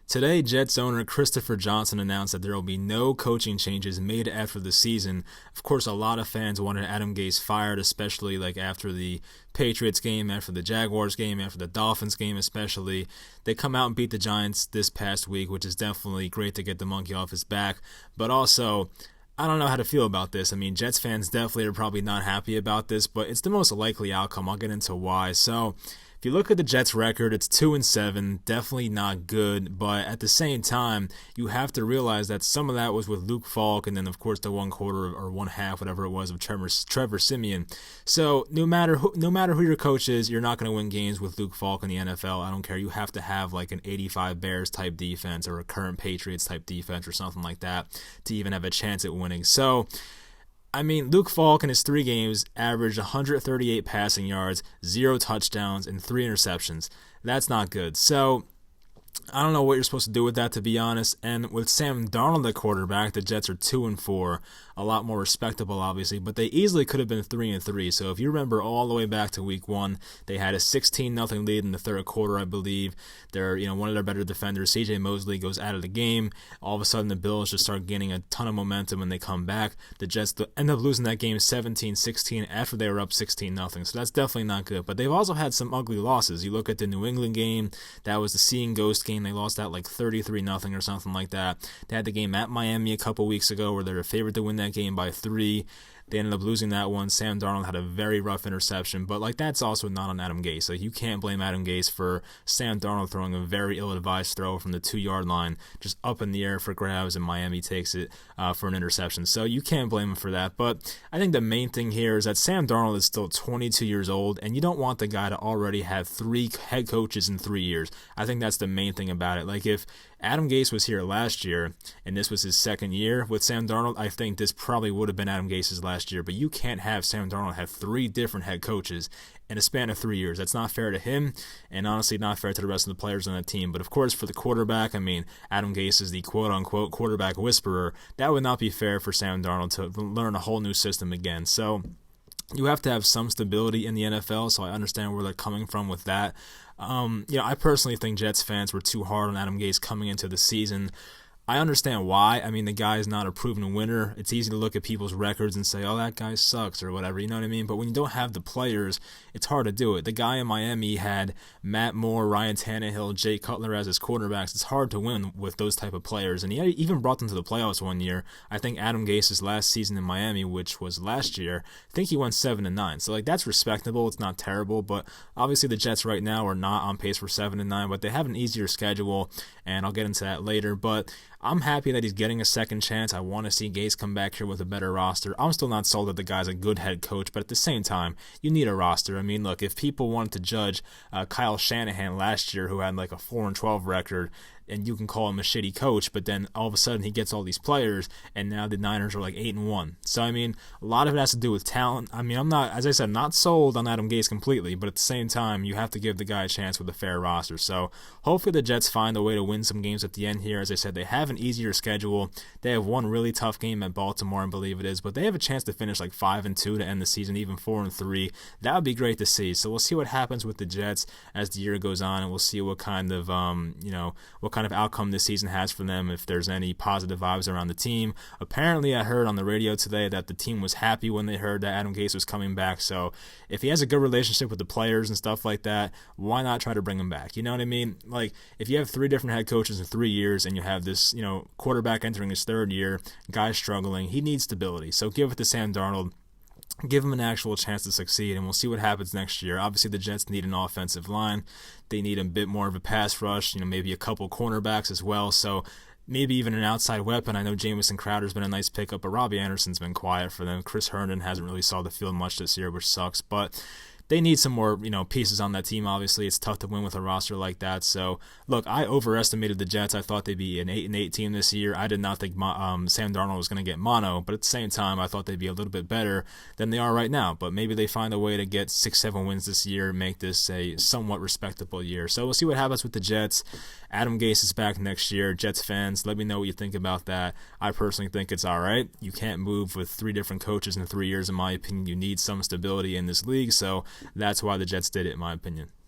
Today, Jets owner Christopher Johnson announced that there will be no coaching changes made after the season. Of course, a lot of fans wanted Adam Gase fired, especially like after the Patriots game, after the Jaguars game, after the Dolphins game especially. They come out and beat the Giants this past week, which is definitely great to get the monkey off his back. But also, I don't know how to feel about this. I mean, Jets fans definitely are probably not happy about this, but it's the most likely outcome. I'll get into why. So, if you look at the Jets' record, it's 2-7, definitely not good. But at the same time, you have to realize that some of that was with Luke Falk, and then of course the one quarter or one half, whatever it was, of Trevor Siemian. So no matter who your coach is, you're not going to win games with Luke Falk in the NFL. I don't care. You have to have like an 85 Bears type defense or a current Patriots type defense or something like that to even have a chance at winning. So, I mean, Luke Falk in his 3 games averaged 138 passing yards, 0 touchdowns, and 3 interceptions. That's not good. So, I don't know what you're supposed to do with that, to be honest. And with Sam Darnold at quarterback, the Jets are 2-4, a lot more respectable, obviously. But they easily could have been 3-3. So if you remember all the way back to Week 1, they had a 16-0 lead in the third quarter, I believe. One of their better defenders, C.J. Mosley, goes out of the game. All of a sudden, the Bills just start gaining a ton of momentum, and they come back. The Jets end up losing that game 17-16 after they were up 16-0. So that's definitely not good. But they've also had some ugly losses. You look at the New England game, that was the Seeing Ghost game. They lost that like 33-0 or something like that. They had the game at Miami a couple weeks ago where they're a favorite to win that game by 3. They ended up losing that one. Sam Darnold had a very rough interception, but like that's also not on Adam Gase. Like you can't blame Adam Gase for Sam Darnold throwing a very ill-advised throw from the 2-yard line, just up in the air for grabs, and Miami takes it for an interception. So you can't blame him for that. But I think the main thing here is that Sam Darnold is still 22 years old, and you don't want the guy to already have 3 head coaches in 3 years. I think that's the main thing about it. Like if Adam Gase was here last year, and this was his second year with Sam Darnold, I think this probably would have been Adam Gase's last year. But you can't have Sam Darnold have 3 different head coaches in a span of 3 years. That's not fair to him, and honestly not fair to the rest of the players on the team. But of course, for the quarterback, I mean, Adam Gase is the quote-unquote quarterback whisperer. That would not be fair for Sam Darnold to learn a whole new system again. So you have to have some stability in the NFL, so I understand where they're coming from with that. I personally think Jets fans were too hard on Adam Gase coming into the season. I understand why. I mean, the guy is not a proven winner. It's easy to look at people's records and say, oh, that guy sucks or whatever, you know what I mean? But when you don't have the players, it's hard to do it. The guy in Miami had Matt Moore, Ryan Tannehill, Jay Cutler as his quarterbacks. It's hard to win with those type of players. And he even brought them to the playoffs one year. I think Adam Gase's last season in Miami, which was last year, I think he went 7-9. So, that's respectable. It's not terrible. But obviously the Jets right now are not on pace for 7-9, but they have an easier schedule, and I'll get into that later. But I'm happy that he's getting a second chance. I want to see Gase come back here with a better roster. I'm still not sold that the guy's a good head coach, but at the same time, you need a roster. I mean, look, if people wanted to judge Kyle Shanahan last year, who had like a 4-12 record, and you can call him a shitty coach, but then all of a sudden he gets all these players, and now the Niners are like 8-1. So, I mean, a lot of it has to do with talent. I mean, I'm not, as I said, not sold on Adam Gase completely, but at the same time, you have to give the guy a chance with a fair roster. So, hopefully the Jets find a way to win some games at the end here. As I said, they have an easier schedule. They have one really tough game at Baltimore, I believe it is, but they have a chance to finish like 5-2 to end the season, even 4-3. That would be great to see. So, we'll see what happens with the Jets as the year goes on, and we'll see what kind of, what kind of outcome this season has for them, if there's any positive vibes around the team. Apparently, I heard on the radio today that the team was happy when they heard that Adam Gase was coming back. So if he has a good relationship with the players and stuff like that, why not try to bring him back? You know what I mean? Like, if you have 3 different head coaches in 3 years and you have this, quarterback entering his 3rd year, guy struggling, he needs stability. So give it to Sam Darnold. Give them an actual chance to succeed, and we'll see what happens next year. Obviously, the Jets need an offensive line. They need a bit more of a pass rush, maybe a couple cornerbacks as well. So maybe even an outside weapon. I know Jamison Crowder's been a nice pickup, but Robbie Anderson's been quiet for them. Chris Herndon hasn't really saw the field much this year, which sucks. But they need some more, pieces on that team. Obviously, it's tough to win with a roster like that. So, look, I overestimated the Jets. I thought they'd be an 8-8 team this year. I did not think Sam Darnold was going to get mono, but at the same time, I thought they'd be a little bit better than they are right now. But maybe they find a way to get 6-7 wins this year, make this a somewhat respectable year. So we'll see what happens with the Jets. Adam Gase is back next year. Jets fans, let me know what you think about that. I personally think it's all right. You can't move with 3 different coaches in 3 years, in my opinion. You need some stability in this league. So that's why the Jets did it, in my opinion.